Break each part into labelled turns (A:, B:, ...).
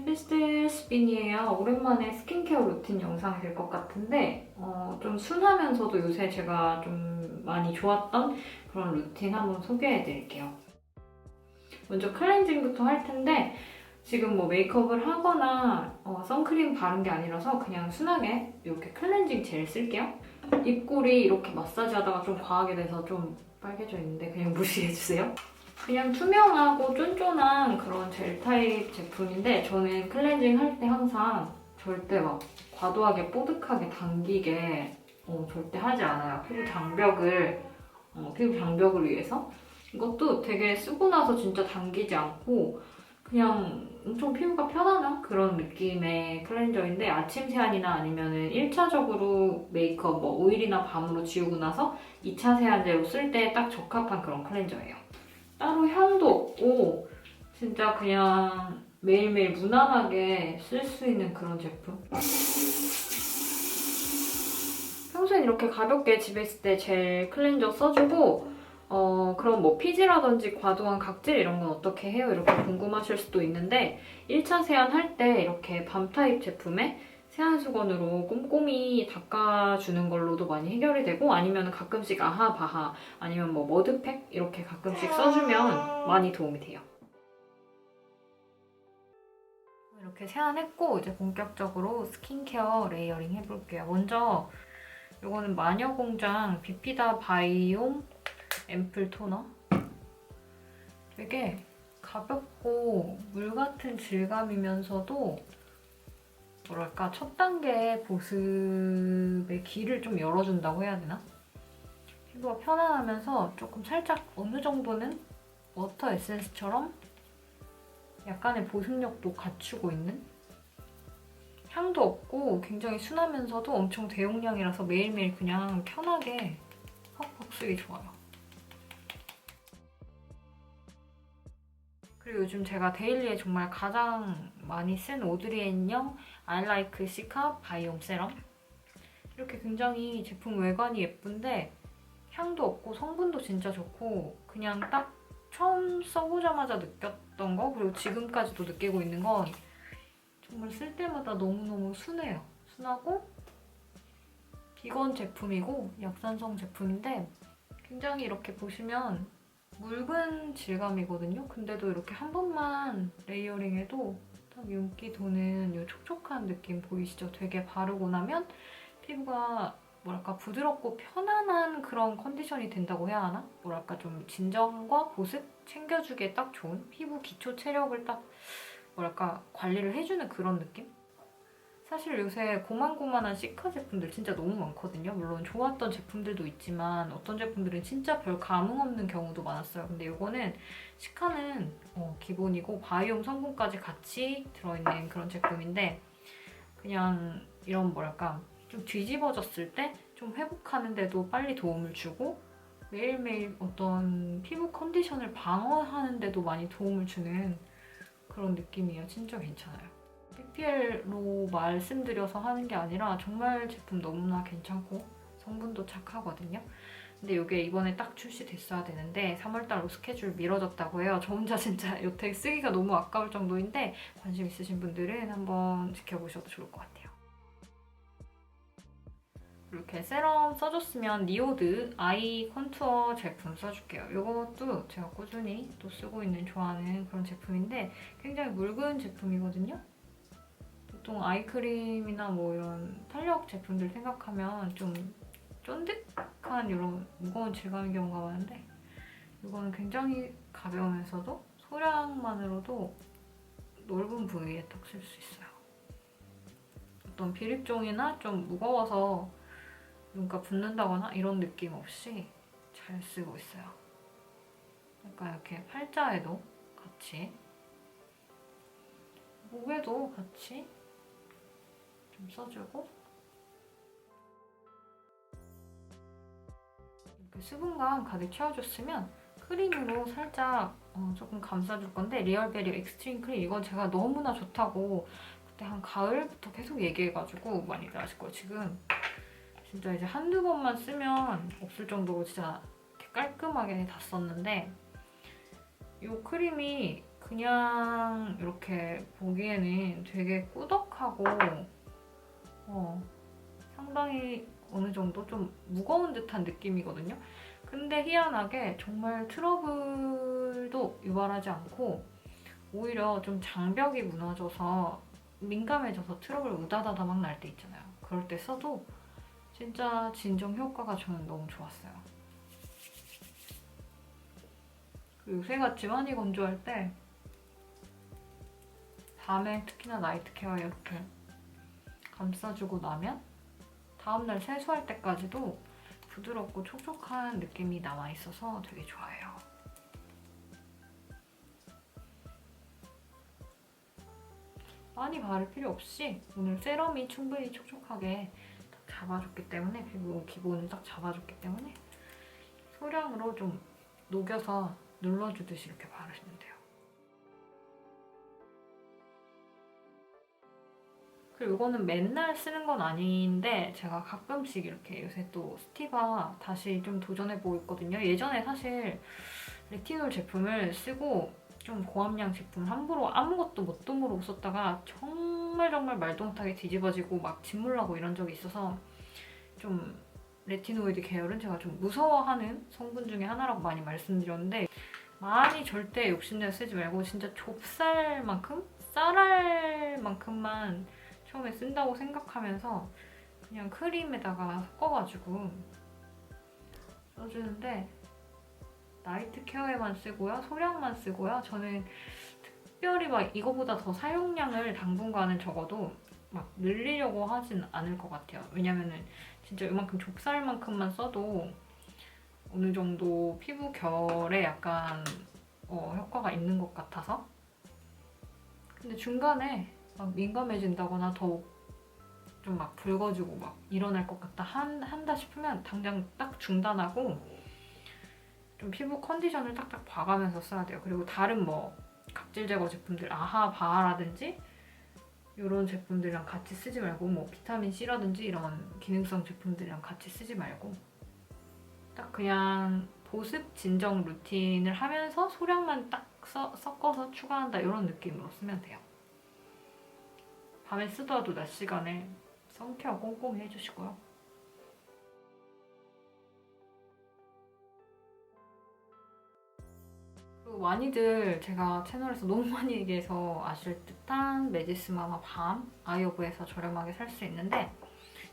A: 피스텔스빈이에요. 오랜만에 스킨케어 루틴 영상이 될 것 같은데 좀 순하면서도 요새 제가 좀 많이 좋았던 그런 루틴 한번 소개해드릴게요. 먼저 클렌징부터 할 텐데 지금 뭐 메이크업을 하거나 선크림 바른 게 아니라서 그냥 순하게 이렇게 클렌징 젤 쓸게요. 입꼬리 이렇게 마사지 하다가 좀 과하게 돼서 좀 빨개져 있는데 그냥 무시해주세요. 그냥 투명하고 쫀쫀한 그런 젤 타입 제품인데 저는 클렌징 할 때 항상 절대 막 과도하게 뽀득하게 당기게 절대 하지 않아요. 피부 장벽을 위해서. 이것도 되게 쓰고 나서 진짜 당기지 않고 그냥 엄청 피부가 편안한 그런 느낌의 클렌저인데 아침 세안이나 아니면은 1차적으로 메이크업 뭐 오일이나 밤으로 지우고 나서 2차 세안제로 쓸 때 딱 적합한 그런 클렌저예요. 따로 향도 없고 진짜 그냥 매일매일 무난하게 쓸 수 있는 그런 제품. 평소엔 이렇게 가볍게 집에 있을 때 젤 클렌저 써주고 그럼 뭐 피지라든지 과도한 각질 이런 건 어떻게 해요? 이렇게 궁금하실 수도 있는데 1차 세안할 때 이렇게 밤 타입 제품에 세안수건으로 꼼꼼히 닦아주는 걸로도 많이 해결이 되고 아니면 가끔씩 아하바하 아니면 뭐 머드팩 이렇게 가끔씩 써주면 많이 도움이 돼요. 이렇게 세안했고 이제 본격적으로 스킨케어 레이어링 해볼게요. 먼저 이거는 마녀공장 비피다 바이옴 앰플 토너. 되게 가볍고 물 같은 질감이면서도 뭐랄까 첫 단계 보습의 길을 좀 열어준다고 해야 되나? 피부가 편안하면서 조금 살짝 어느 정도는 워터 에센스처럼 약간의 보습력도 갖추고 있는? 향도 없고 굉장히 순하면서도 엄청 대용량이라서 매일매일 그냥 편하게 퍽퍽 쓰기 좋아요. 그리고 요즘 제가 데일리에 정말 가장 많이 쓴 오드리 앤영 I Like 시카 바이옴 세럼. 이렇게 굉장히 제품 외관이 예쁜데 향도 없고 성분도 진짜 좋고 그냥 딱 처음 써보자마자 느꼈던 거 그리고 지금까지도 느끼고 있는 건 정말 쓸 때마다 너무너무 순해요. 순하고 비건 제품이고 약산성 제품인데 굉장히 이렇게 보시면 묽은 질감이거든요. 근데도 이렇게 한 번만 레이어링해도 딱 윤기 도는 이 촉촉한 느낌 보이시죠? 되게 바르고 나면 피부가 뭐랄까 부드럽고 편안한 그런 컨디션이 된다고 해야 하나? 뭐랄까 좀 진정과 보습 챙겨주기에 딱 좋은 피부 기초 체력을 딱 뭐랄까 관리를 해주는 그런 느낌? 사실 요새 고만고만한 시카 제품들 진짜 너무 많거든요. 물론 좋았던 제품들도 있지만 어떤 제품들은 진짜 별 감흥 없는 경우도 많았어요. 근데 이거는 시카는 기본이고 바이옴 성분까지 같이 들어있는 그런 제품인데 그냥 이런 뭐랄까 좀 뒤집어졌을 때 좀 회복하는데도 빨리 도움을 주고 매일매일 어떤 피부 컨디션을 방어하는데도 많이 도움을 주는 그런 느낌이에요. 진짜 괜찮아요. PPL로 말씀드려서 하는 게 아니라 정말 제품 너무나 괜찮고 성분도 착하거든요. 근데 이게 이번에 딱 출시됐어야 되는데 3월달로 스케줄 미뤄졌다고 해요. 저 혼자 진짜 여태 쓰기가 너무 아까울 정도인데 관심 있으신 분들은 한번 지켜보셔도 좋을 것 같아요. 이렇게 세럼 써줬으면 니오드 아이 컨투어 제품 써줄게요. 이것도 제가 꾸준히 또 쓰고 있는 좋아하는 그런 제품인데 굉장히 묽은 제품이거든요. 보통 아이크림이나 뭐 이런 탄력 제품들 생각하면 좀 쫀득한 이런 무거운 질감인 경우가 많은데 이거는 굉장히 가벼우면서도 소량만으로도 넓은 부위에 딱 쓸 수 있어요. 어떤 비립종이나 좀 무거워서 눈가 붓는다거나 이런 느낌 없이 잘 쓰고 있어요. 약간 이렇게 팔자에도 같이 목에도 같이 좀 써주고 이렇게 수분감 가득 채워줬으면 크림으로 살짝 조금 감싸줄 건데 리얼베리 익스트림 크림 이건 제가 너무나 좋다고 그때 한 가을부터 계속 얘기해가지고 많이들 아실 거예요. 지금 진짜 이제 한두 번만 쓰면 없을 정도로 진짜 이렇게 깔끔하게 다 썼는데 이 크림이 그 그냥 이렇게 보기에는 되게 꾸덕하고 상당히 어느 정도 좀 무거운 듯한 느낌이거든요. 근데 희한하게 정말 트러블도 유발하지 않고 오히려 좀 장벽이 무너져서 민감해져서 트러블 우다다다 막 날 때 있잖아요. 그럴 때 써도 진짜 진정 효과가 저는 너무 좋았어요. 그리고 요새같이 많이 건조할 때 밤에 특히나 나이트 케어에 이렇게 감싸주고 나면 다음날 세수할 때까지도 부드럽고 촉촉한 느낌이 남아있어서 되게 좋아요. 많이 바를 필요 없이 오늘 세럼이 충분히 촉촉하게 딱 잡아줬기 때문에 피부 기본을 딱 잡아줬기 때문에 소량으로 좀 녹여서 눌러주듯이 이렇게 바르시면 돼요. 그리고 이거는 맨날 쓰는 건 아닌데 제가 가끔씩 이렇게 요새 또 스티바 다시 좀 도전해보고 있거든요. 예전에 사실 레티놀 제품을 쓰고 좀 고함량 제품 함부로 아무것도 뭣도 모르고 썼다가 정말 말도 못하게 뒤집어지고 막 짓물나고 이런 적이 있어서 좀 레티노이드 계열은 제가 좀 무서워하는 성분 중에 하나라고 많이 말씀드렸는데 많이 절대 욕심내서 쓰지 말고 진짜 좁쌀만큼? 쌀알만큼만 처음에 쓴다고 생각하면서 그냥 크림에다가 섞어가지고 써주는데 나이트 케어에만 쓰고요. 소량만 쓰고요. 저는 특별히 막 이거보다 더 사용량을 당분간은 적어도 막 늘리려고 하진 않을 것 같아요. 왜냐면은 진짜 이만큼 좁쌀만큼만 써도 어느 정도 피부 결에 약간 효과가 있는 것 같아서. 근데 중간에 막 민감해진다거나 더욱 좀 막 붉어지고 막 일어날 것 같다 한다 싶으면 당장 딱 중단하고 좀 피부 컨디션을 딱딱 봐가면서 써야 돼요. 그리고 다른 뭐 각질 제거 제품들 아하 바라든지 이런 제품들이랑 같이 쓰지 말고 뭐 비타민 C라든지 이런 기능성 제품들이랑 같이 쓰지 말고 딱 그냥 보습 진정 루틴을 하면서 소량만 딱 섞어서 추가한다 이런 느낌으로 쓰면 돼요. 밤에 쓰더라도 낮 시간에 선케어 꼼꼼히 해주시고요. 그리고 많이들 제가 채널에서 너무 많이 얘기해서 아실 듯한 메디스마마 밤 아이오브에서 저렴하게 살 수 있는데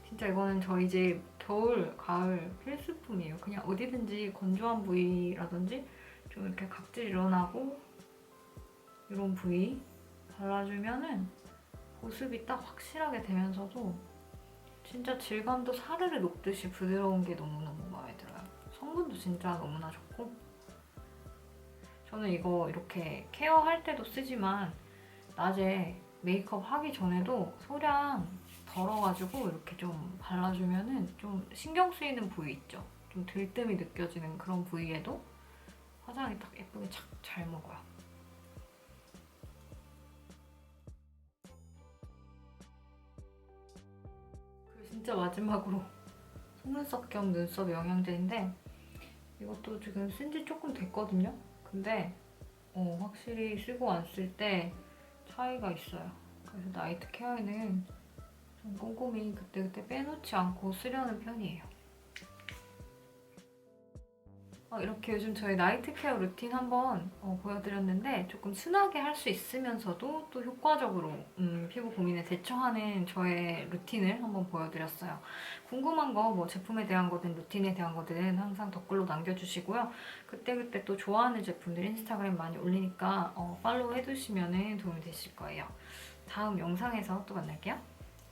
A: 진짜 이거는 저희 집 겨울, 가을 필수품이에요. 그냥 어디든지 건조한 부위라든지 좀 이렇게 각질 일어나고 이런 부위 발라주면은 보습이 딱 확실하게 되면서도 진짜 질감도 사르르 녹듯이 부드러운 게 너무너무 마음에 들어요. 성분도 진짜 너무나 좋고 저는 이거 이렇게 케어할 때도 쓰지만 낮에 메이크업 하기 전에도 소량 덜어가지고 이렇게 좀 발라주면은 좀 신경 쓰이는 부위 있죠? 좀 들뜸이 느껴지는 그런 부위에도 화장이 딱 예쁘게 착 잘 먹어요. 그리고 진짜 마지막으로 속눈썹 겸 눈썹 영양제인데 이것도 지금 쓴 지 조금 됐거든요? 근데 확실히 쓰고 안 쓸 때 차이가 있어요. 그래서 나이트 케어에는 좀 꼼꼼히 그때그때 빼놓지 않고 쓰려는 편이에요. 이렇게 요즘 저희 나이트 케어 루틴 한번 보여드렸는데 조금 순하게 할 수 있으면서도 또 효과적으로 피부 고민에 대처하는 저의 루틴을 한번 보여드렸어요. 궁금한 거 뭐 제품에 대한 거든 루틴에 대한 거든 항상 댓글로 남겨주시고요. 그때그때 또 좋아하는 제품들 인스타그램 많이 올리니까 팔로우 해두시면 도움이 되실 거예요. 다음 영상에서 또 만날게요.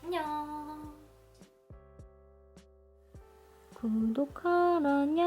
A: 안녕. 구독하라냐.